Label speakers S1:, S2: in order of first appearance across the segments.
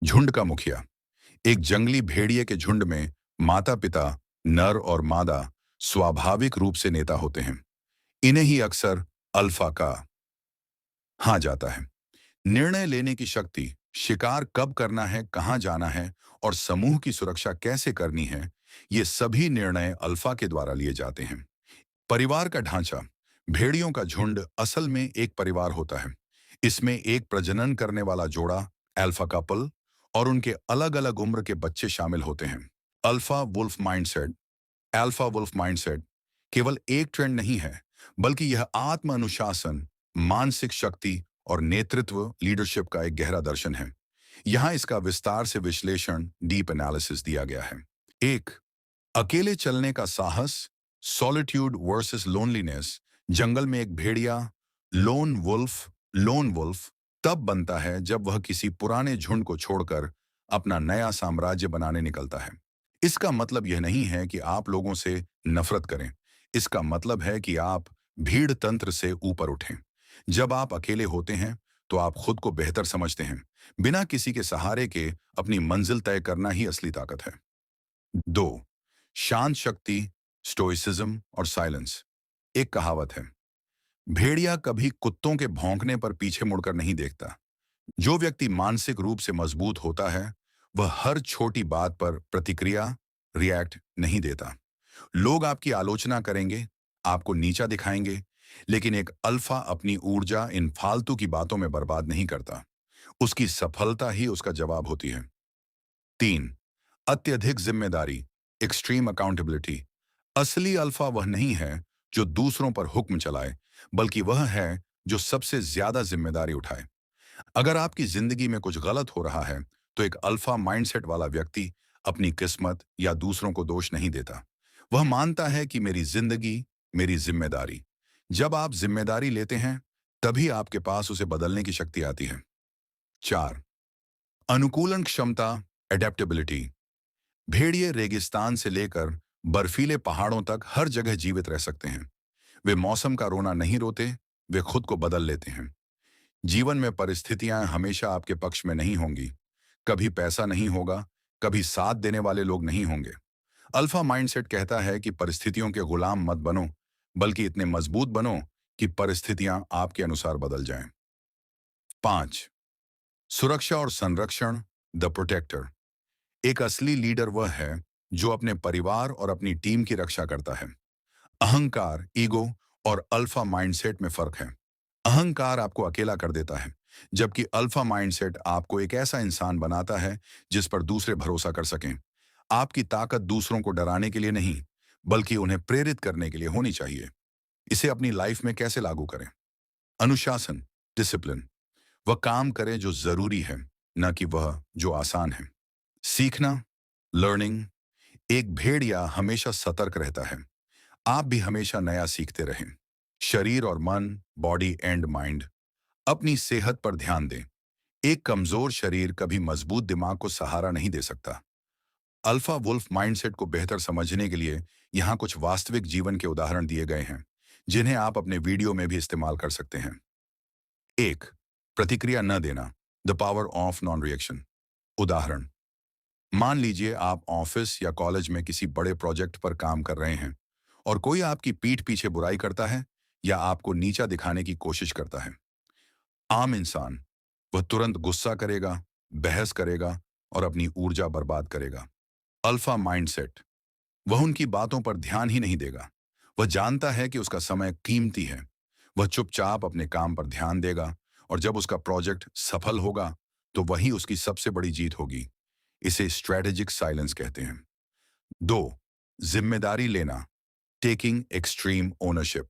S1: झुंड का मुखिया। एक जंगली भेड़िए के झुंड में माता पिता, नर और मादा स्वाभाविक रूप से नेता होते हैं। इन्हें ही अक्सर अल्फा का हाँ जाता है। निर्णय लेने की शक्ति, शिकार कब करना है, कहाँ जाना है और समूह की सुरक्षा कैसे करनी है, ये सभी निर्णय अल्फा के द्वारा लिए जाते हैं। परिवार का ढांचा। भेड़ियों का झुंड असल में एक परिवार होता है। इसमें एक प्रजनन करने वाला जोड़ा, अल्फा कपल, और उनके अलग अलग उम्र के बच्चे शामिल होते हैं। Alpha wolf mindset. Alpha wolf mindset केवल एक ट्रेंड नहीं है, बल्कि यह आत्म अनुशासन, मानसिक शक्ति और नेतृत्व, लीडरशिप का एक गहरा दर्शन है। यहाँ इसका विस्तार से विश्लेषण, डीप एनालिसिस दिया गया है। एक, अकेले चलने का साहस, सॉलिट्यूड वर्सेस लोनलीनेस। जंगल में एक भेड़िया, लोन वुल्फ तब बनता है जब वह किसी पुराने झुंड को छोड़कर अपना नया साम्राज्य बनाने निकलता है। इसका मतलब यह नहीं है कि आप लोगों से नफरत करें। इसका मतलब है कि आप भीड़ तंत्र से ऊपर उठें। जब आप अकेले होते हैं तो आप खुद को बेहतर समझते हैं। बिना किसी के सहारे के अपनी मंजिल तय करना ही असली ताकत है। दो, शांत शक्ति, स्टोइसिज्म और साइलेंस। एक कहावत है, भेड़िया कभी कुत्तों के भौंकने पर पीछे मुड़कर नहीं देखता। जो व्यक्ति मानसिक रूप से मजबूत होता है, वह हर छोटी बात पर प्रतिक्रिया, रिएक्ट नहीं देता। लोग आपकी आलोचना करेंगे, आपको नीचा दिखाएंगे, लेकिन एक अल्फा अपनी ऊर्जा इन फालतू की बातों में बर्बाद नहीं करता। उसकी सफलता ही उसका जवाब होती है। तीन, अत्यधिक जिम्मेदारी, एक्सट्रीम अकाउंटेबिलिटी। असली अल्फा वह नहीं है जो दूसरों पर हुक्म चलाए, बल्कि वह है जो सबसे ज्यादा जिम्मेदारी उठाए। अगर आपकी जिंदगी में कुछ गलत हो रहा है, तो एक अल्फा माइंडसेट वाला व्यक्ति अपनी किस्मत या दूसरों को दोष नहीं देता। वह मानता है कि मेरी जिंदगी, मेरी जिम्मेदारी। जब आप जिम्मेदारी लेते हैं, तभी आपके पास उसे बदलने की शक्ति आती है। चार, अनुकूलन क्षमता, एडेप्टेबिलिटी। भेड़िए रेगिस्तान से लेकर बर्फीले पहाड़ों तक हर जगह जीवित रह सकते हैं। वे मौसम का रोना नहीं रोते, वे खुद को बदल लेते हैं। जीवन में परिस्थितियां हमेशा आपके पक्ष में नहीं होंगी। कभी पैसा नहीं होगा, कभी साथ देने वाले लोग नहीं होंगे। अल्फा माइंडसेट कहता है कि परिस्थितियों के गुलाम मत बनो, बल्कि इतने मजबूत बनो कि परिस्थितियां आपके अनुसार बदल जाएं। पांच, सुरक्षा और संरक्षण, द प्रोटेक्टर। एक असली लीडर वह है जो अपने परिवार और अपनी टीम की रक्षा करता है। अहंकार, ईगो और अल्फा माइंडसेट में फर्क है। अहंकार आपको अकेला कर देता है, जबकि अल्फा माइंडसेट आपको एक ऐसा इंसान बनाता है जिस पर दूसरे भरोसा कर सकें। आपकी ताकत दूसरों को डराने के लिए नहीं, बल्कि उन्हें प्रेरित करने के लिए होनी चाहिए। इसे अपनी लाइफ में कैसे लागू करें? अनुशासन, डिसिप्लिन। वह काम करें जो जरूरी है, न कि वह जो आसान है। सीखना, लर्निंग। एक भेड़िया हमेशा सतर्क रहता है। आप भी हमेशा नया सीखते रहें। शरीर और मन, बॉडी एंड माइंड। अपनी सेहत पर ध्यान दें। एक कमजोर शरीर कभी मजबूत दिमाग को सहारा नहीं दे सकता। अल्फा वुल्फ माइंडसेट को बेहतर समझने के लिए यहाँ कुछ वास्तविक जीवन के उदाहरण दिए गए हैं, जिन्हें आप अपने वीडियो में भी इस्तेमाल कर सकते हैं। एक, प्रतिक्रिया न देना, the power of non reaction. उदाहरण, मान लीजिए आप ऑफिस या कॉलेज में किसी बड़े प्रोजेक्ट पर काम कर रहे हैं और कोई आपकी पीठ पीछे बुराई करता है या आपको नीचा दिखाने की कोशिश करता है। आम इंसान, वह तुरंत गुस्सा करेगा, बहस करेगा और अपनी ऊर्जा बर्बाद करेगा। अल्फा माइंडसेट, वह उनकी बातों पर ध्यान ही नहीं देगा। वह जानता है कि उसका समय कीमती है। वह चुपचाप अपने काम पर ध्यान देगा और जब उसका प्रोजेक्ट सफल होगा, तो वही उसकी सबसे बड़ी जीत होगी। इसे स्ट्रेटेजिक साइलेंस कहते हैं। दो, जिम्मेदारी लेना, टेकिंग एक्सट्रीम ओनरशिप।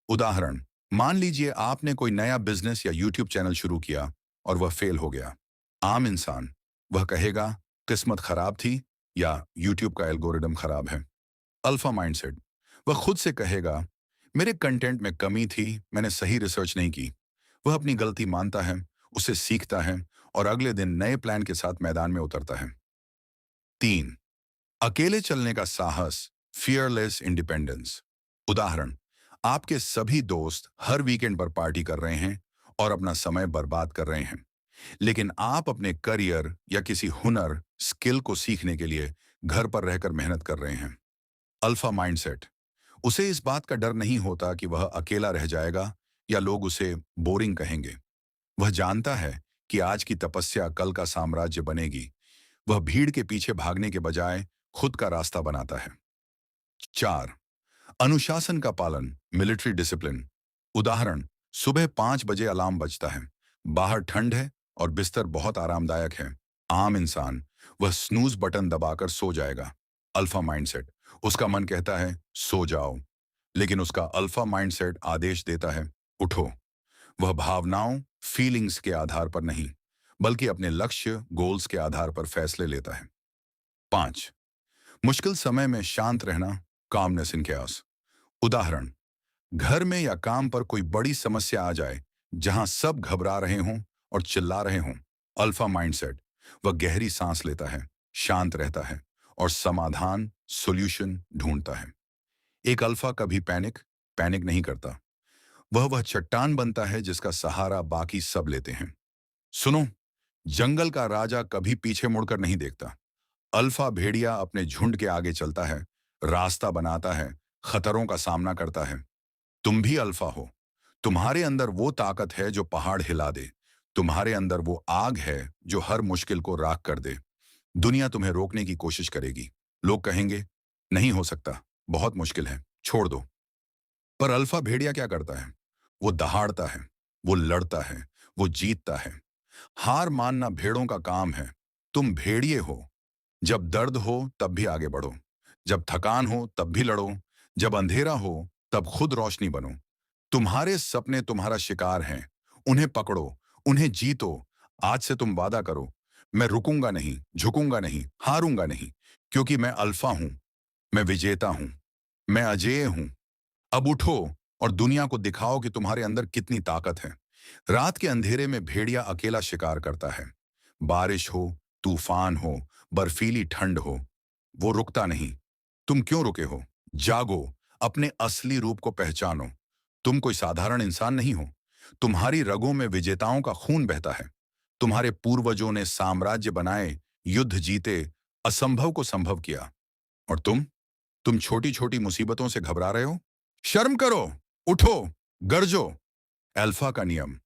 S1: उदाहरण, मान लीजिए आपने कोई नया बिजनेस या यूट्यूब चैनल शुरू किया और वह फेल हो गया। आम इंसान, वह कहेगा किस्मत खराब थी या यूट्यूब का एल्गोरिदम खराब है। अल्फा माइंडसेट, वह खुद से कहेगा मेरे कंटेंट में कमी थी, मैंने सही रिसर्च नहीं की। वह अपनी गलती मानता है, उसे सीखता है और अगले दिन नए प्लान के साथ मैदान में उतरता है। तीन, अकेले चलने का साहस, फियरलेस इंडिपेंडेंस। उदाहरण, आपके सभी दोस्त हर वीकेंड पर पार्टी कर रहे हैं और अपना समय बर्बाद कर रहे हैं। लेकिन आप अपने करियर या किसी हुनर स्किल को सीखने के लिए घर पर रहकर मेहनत कर रहे हैं। अल्फा माइंडसेट, उसे इस बात का डर नहीं होता कि वह अकेला रह जाएगा या लोग उसे बोरिंग कहेंगे। वह जानता है कि आज की तपस्या कल का साम्राज्य बनेगी। वह भीड़ के पीछे भागने के बजाय खुद का रास्ता बनाता है। 4. अनुशासन का पालन, मिलिट्री डिसिप्लिन। उदाहरण, सुबह 5 बजे अलार्म बजता है। बाहर ठंड है और बिस्तर बहुत आरामदायक है। आम इंसान वह स्नूज बटन दबाकर सो जाएगा। अल्फा माइंडसेट, उसका मन कहता है सो जाओ, लेकिन उसका अल्फा माइंडसेट आदेश देता है उठो। वह भावनाओं, फीलिंग्स के आधार पर नहीं, बल्कि अपने लक्ष्य, गोल्स के आधार पर फैसले लेता है। 5. मुश्किल समय में शांत रहना, कामनेस इन chaos। उदाहरण, घर में या काम पर कोई बड़ी समस्या आ जाए जहां सब घबरा रहे हों और चिल्ला रहे हों। अल्फा माइंडसेट, वह गहरी सांस लेता है, शांत रहता है और समाधान, सॉल्यूशन ढूंढता है। एक अल्फा कभी पैनिक पैनिक नहीं करता। वह चट्टान बनता है जिसका सहारा बाकी सब लेते हैं। सुनो, जंगल का राजा कभी पीछे मुड़कर नहीं देखता। अल्फा भेड़िया अपने झुंड के आगे चलता है, रास्ता बनाता है, खतरों का सामना करता है। तुम भी अल्फा हो। तुम्हारे अंदर वो ताकत है जो पहाड़ हिला दे। तुम्हारे अंदर वो आग है जो हर मुश्किल को राख कर दे। दुनिया तुम्हें रोकने की कोशिश करेगी। लोग कहेंगे नहीं हो सकता, बहुत मुश्किल है, छोड़ दो। पर अल्फा भेड़िया क्या करता है? वो दहाड़ता है, वो लड़ता है, वो जीतता है। हार मानना भेड़ों का काम है। तुम भेड़िए हो। जब दर्द हो तब भी आगे बढ़ो, जब थकान हो तब भी लड़ो, जब अंधेरा हो तब खुद रोशनी बनो। तुम्हारे सपने तुम्हारा शिकार हैं, उन्हें पकड़ो, उन्हें जीतो। आज से तुम वादा करो, मैं रुकूंगा नहीं, झुकूंगा नहीं, हारूंगा नहीं, क्योंकि मैं अल्फा हूं, मैं विजेता हूं, मैं अजेय हूं। अब उठो और दुनिया को दिखाओ कि तुम्हारे अंदर कितनी ताकत है। रात के अंधेरे में भेड़िया अकेला शिकार करता है। बारिश हो, तूफान हो, बर्फीली ठंड हो, वो रुकता नहीं। तुम क्यों रुके हो? जागो, अपने असली रूप को पहचानो। तुम कोई साधारण इंसान नहीं हो। तुम्हारी रगों में विजेताओं का खून बहता है। तुम्हारे पूर्वजों ने साम्राज्य बनाए, युद्ध जीते, असंभव को संभव किया। और तुम छोटी छोटी मुसीबतों से घबरा रहे हो? शर्म करो, उठो, गरजो। अल्फा का नियम।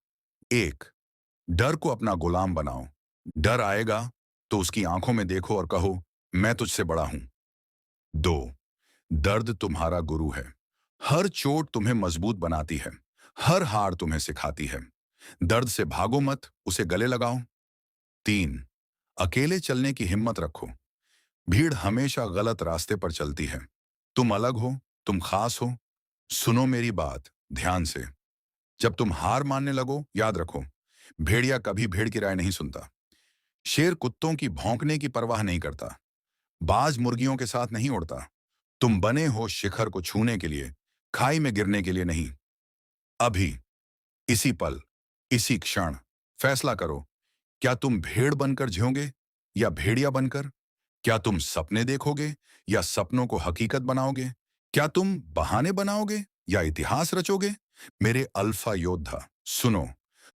S1: 1. डर को अपना गुलाम बनाओ। डर आएगा तो उसकी आंखों में देखो और कहो मैं तुझसे बड़ा हूं। 2. दर्द तुम्हारा गुरु है। हर चोट तुम्हें मजबूत बनाती है। हर हार तुम्हें सिखाती है। दर्द से भागो मत, उसे गले लगाओ। 3. अकेले चलने की हिम्मत रखो। भीड़ हमेशा गलत रास्ते पर चलती है। तुम अलग हो, तुम खास हो। सुनो मेरी बात ध्यान से। जब तुम हार मानने लगो, याद रखो, भेड़िया कभी भेड़ की राय नहीं सुनता। शेर कुत्तों की भौंकने की परवाह नहीं करता। बाज मुर्गियों के साथ नहीं उड़ता। तुम बने हो शिखर को छूने के लिए, खाई में गिरने के लिए नहीं। अभी, इसी पल, इसी क्षण फैसला करो, क्या तुम भेड़ बनकर जियोगे या भेड़िया बनकर? क्या तुम सपने देखोगे या सपनों को हकीकत बनाओगे? क्या तुम बहाने बनाओगे या इतिहास रचोगे? मेरे अल्फा योद्धा, सुनो,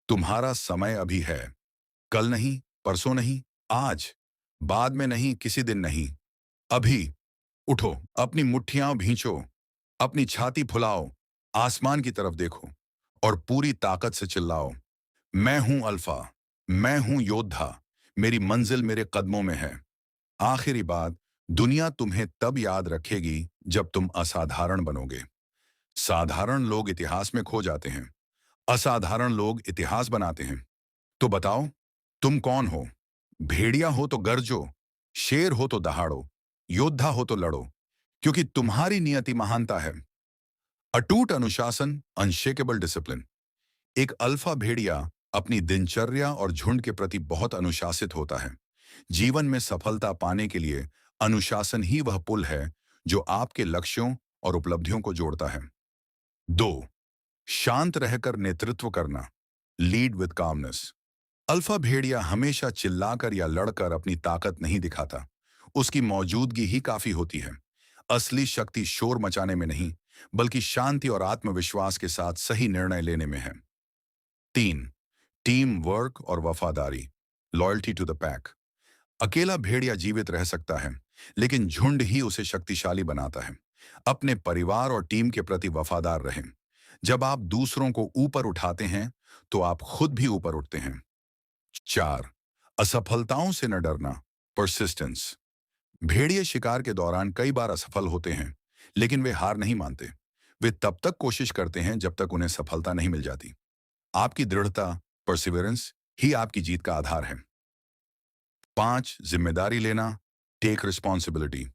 S1: तुम्हारा समय अभी है। कल नहीं, परसों नहीं, आज, बाद में नहीं, किसी दिन नहीं, अभी। उठो, अपनी मुट्ठियां भींचो, अपनी छाती फुलाओ, आसमान की तरफ देखो और पूरी ताकत से चिल्लाओ, मैं हूं अल्फा, मैं हूं योद्धा, मेरी मंजिल मेरे कदमों में है। आखिरी बात, दुनिया तुम्हें तब याद रखेगी जब तुम असाधारण बनोगे। साधारण लोग इतिहास में खो जाते हैं, असाधारण लोग इतिहास बनाते हैं। तो बताओ, तुम कौन हो? भेड़िया हो तो गरजो, शेर हो तो दहाड़ो, योद्धा हो तो लड़ो, क्योंकि तुम्हारी नियति महानता है। अटूट अनुशासन, अनशेकेबल डिसिप्लिन। एक अल्फा भेड़िया अपनी दिनचर्या और झुंड के प्रति बहुत अनुशासित होता है। जीवन में सफलता पाने के लिए अनुशासन ही वह पुल है जो आपके लक्ष्यों और उपलब्धियों को जोड़ता है। 2. शांत रहकर नेतृत्व करना, लीड विद कामनेस। अल्फा भेड़िया हमेशा चिल्लाकर या लड़कर अपनी ताकत नहीं दिखाता। उसकी मौजूदगी ही काफी होती है। असली शक्ति शोर मचाने में नहीं, बल्कि शांति और आत्मविश्वास के साथ सही निर्णय लेने में है। 3. टीम वर्क और वफादारी, लॉयल्टी टू द पैक। अकेला भेड़िया जीवित रह सकता है, लेकिन झुंड ही उसे शक्तिशाली बनाता है। अपने परिवार और टीम के प्रति वफादार रहें। जब आप दूसरों को ऊपर उठाते हैं, तो आप खुद भी ऊपर उठते हैं। 4. असफलताओं से न डरना, परसिस्टेंस। भेड़िए शिकार के दौरान कई बार असफल होते हैं, लेकिन वे हार नहीं मानते। वे तब तक कोशिश करते हैं जब तक उन्हें सफलता नहीं मिल जाती। आपकी दृढ़ता, परसिवरेंस ही आपकी जीत का आधार है। 5. जिम्मेदारी लेना, टेक रिस्पॉन्सिबिलिटी।